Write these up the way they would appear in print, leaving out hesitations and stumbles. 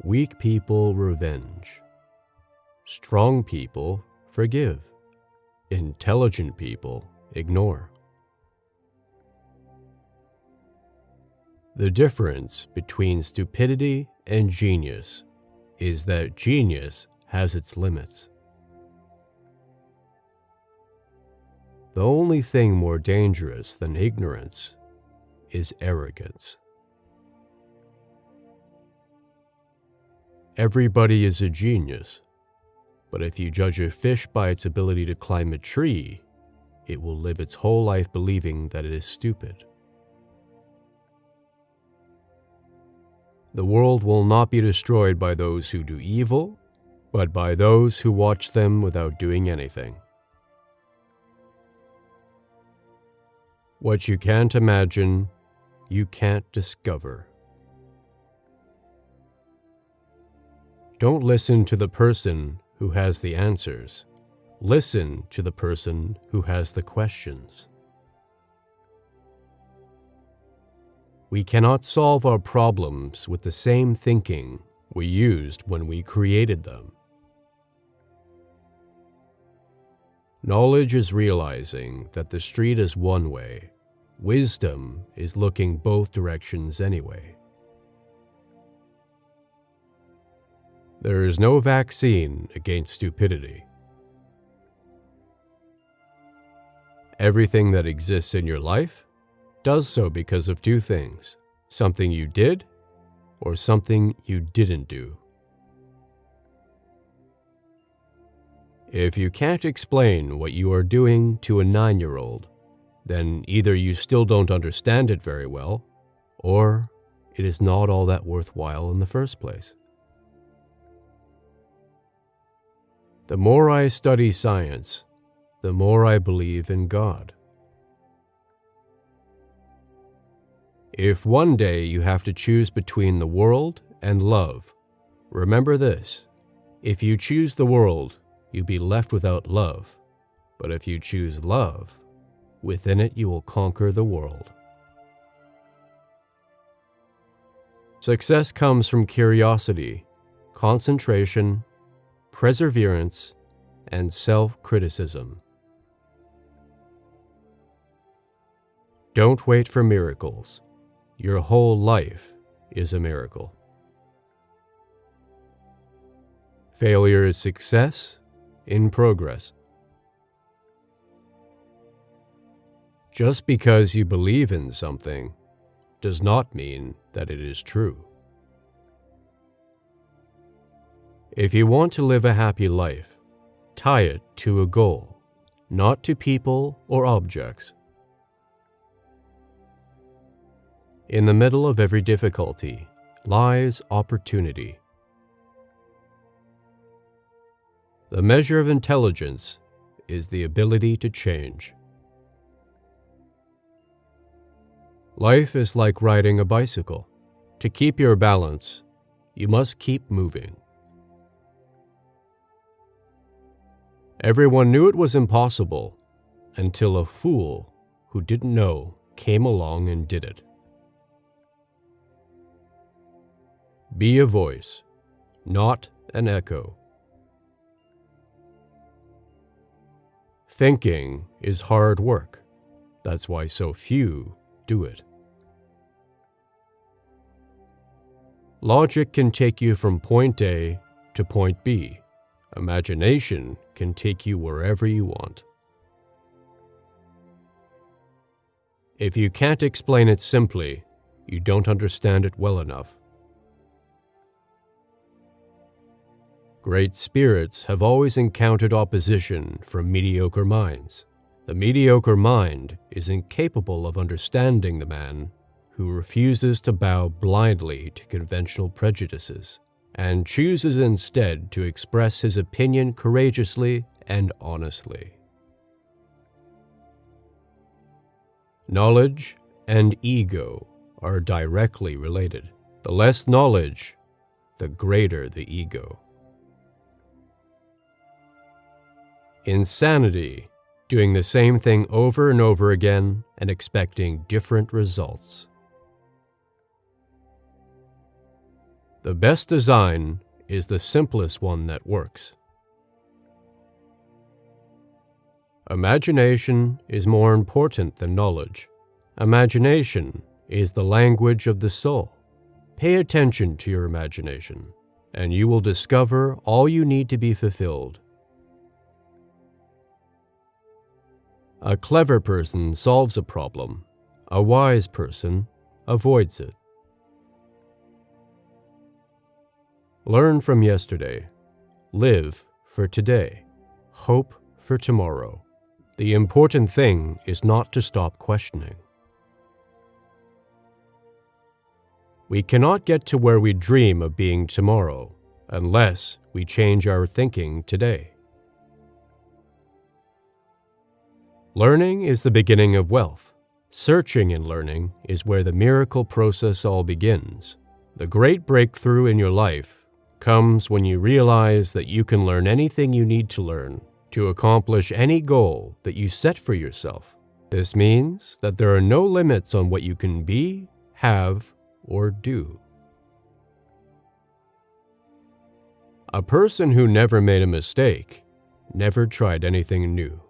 Weak people revenge. Strong people forgive. Intelligent people ignore. The difference between stupidity and genius is that genius has its limits. The only thing more dangerous than ignorance is arrogance. Everybody is a genius, but if you judge a fish by its ability to climb a tree, it will live its whole life believing that it is stupid. The world will not be destroyed by those who do evil, but by those who watch them without doing anything. What you can't imagine, you can't discover. Don't listen to the person who has the answers. Listen to the person who has the questions. We cannot solve our problems with the same thinking we used when we created them. Knowledge is realizing that the street is one way. Wisdom is looking both directions anyway. There is no vaccine against stupidity. Everything that exists in your life does so because of two things: something you did or something you didn't do. If you can't explain what you are doing to a 9-year-old, then either you still don't understand it very well, or it is not all that worthwhile in the first place. The more I study science, the more I believe in God. If one day you have to choose between the world and love, remember this: if you choose the world, you'll be left without love, but if you choose love, within it you will conquer the world. Success comes from curiosity, concentration, perseverance, and self-criticism. Don't wait for miracles. Your whole life is a miracle. Failure is success in progress. Just because you believe in something does not mean that it is true. If you want to live a happy life, tie it to a goal, not to people or objects. In the middle of every difficulty lies opportunity. The measure of intelligence is the ability to change. Life is like riding a bicycle. To keep your balance, you must keep moving. Everyone knew it was impossible until a fool who didn't know came along and did it. Be a voice, not an echo. Thinking is hard work. That's why so few do it. Logic can take you from point A to point B. Imagination can take you wherever you want. If you can't explain it simply, you don't understand it well enough. Great spirits have always encountered opposition from mediocre minds. The mediocre mind is incapable of understanding the man who refuses to bow blindly to conventional prejudices and chooses instead to express his opinion courageously and honestly. Knowledge and ego are directly related. The less knowledge, the greater the ego. Insanity, doing the same thing over and over again and expecting different results. The best design is the simplest one that works. Imagination is more important than knowledge. Imagination is the language of the soul. Pay attention to your imagination, and you will discover all you need to be fulfilled. A clever person solves a problem. A wise person avoids it. Learn from yesterday. Live for today. Hope for tomorrow. The important thing is not to stop questioning. We cannot get to where we dream of being tomorrow unless we change our thinking today. Learning is the beginning of wealth. Searching and learning is where the miracle process all begins. The great breakthrough in your life comes when you realize that you can learn anything you need to learn to accomplish any goal that you set for yourself. This means that there are no limits on what you can be, have, or do. A person who never made a mistake never tried anything new.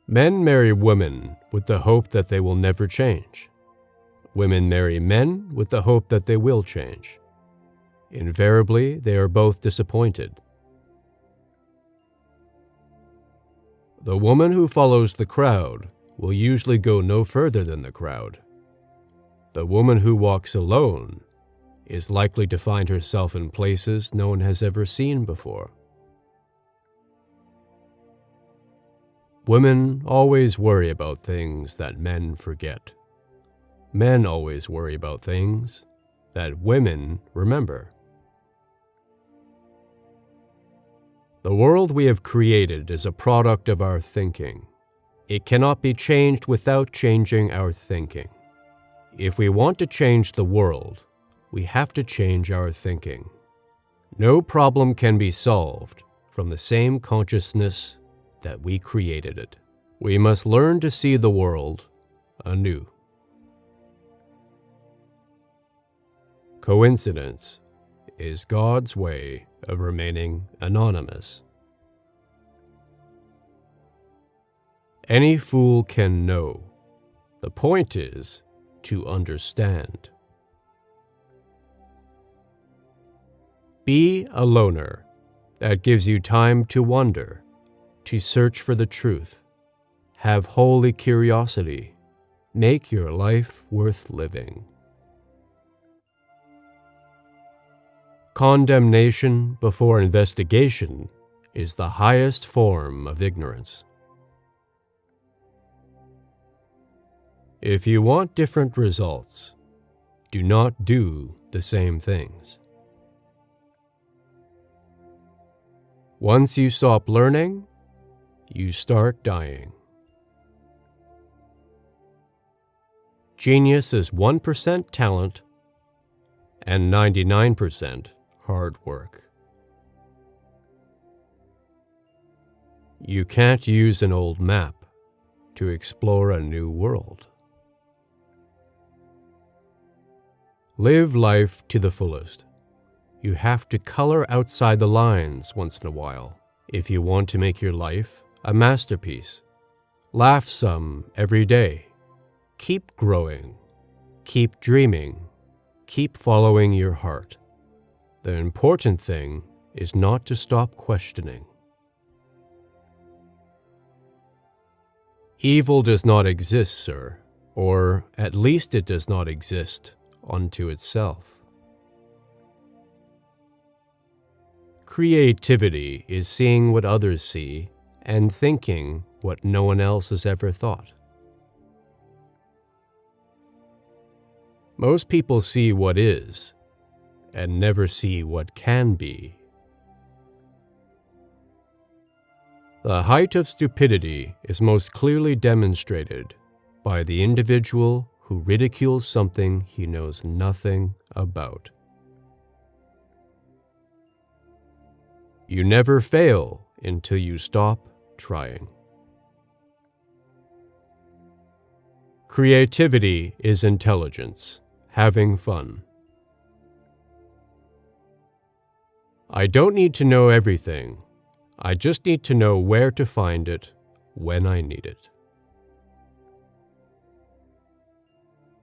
Men marry women with the hope that they will never change. Women marry men with the hope that they will change. Invariably, they are both disappointed. The woman who follows the crowd will usually go no further than the crowd. The woman who walks alone is likely to find herself in places no one has ever seen before. Women always worry about things that men forget. Men always worry about things that women remember. The world we have created is a product of our thinking. It cannot be changed without changing our thinking. If we want to change the world, we have to change our thinking. No problem can be solved from the same consciousness that we created it. We must learn to see the world anew. Coincidence is God's way of remaining anonymous. Any fool can know. The point is to understand. Be a loner. That gives you time to wonder, to search for the truth. Have holy curiosity. Make your life worth living. Condemnation before investigation is the highest form of ignorance. If you want different results, do not do the same things. Once you stop learning, you start dying. Genius is 1% talent and 99% hard work. You can't use an old map to explore a new world. Live life to the fullest. You have to color outside the lines once in a while if you want to make your life a masterpiece. Laugh some every day. Keep growing. Keep dreaming. Keep following your heart. The important thing is not to stop questioning. Evil does not exist, sir, or at least it does not exist unto itself. Creativity is seeing what others see and thinking what no one else has ever thought. Most people see what is and never see what can be. The height of stupidity is most clearly demonstrated by the individual who ridicules something he knows nothing about. You never fail until you stop trying. Creativity is intelligence, having fun. I don't need to know everything. I just need to know where to find it when I need it.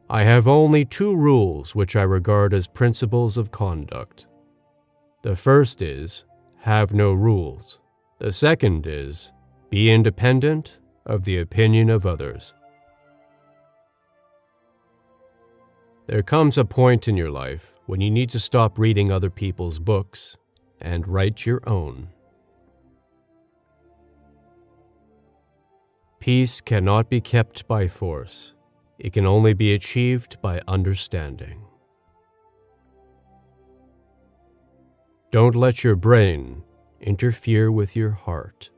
I have only two rules which I regard as principles of conduct. The first is, have no rules. The second is, be independent of the opinion of others. There comes a point in your life when you need to stop reading other people's books and write your own. Peace cannot be kept by force. It can only be achieved by understanding. Don't let your brain interfere with your heart.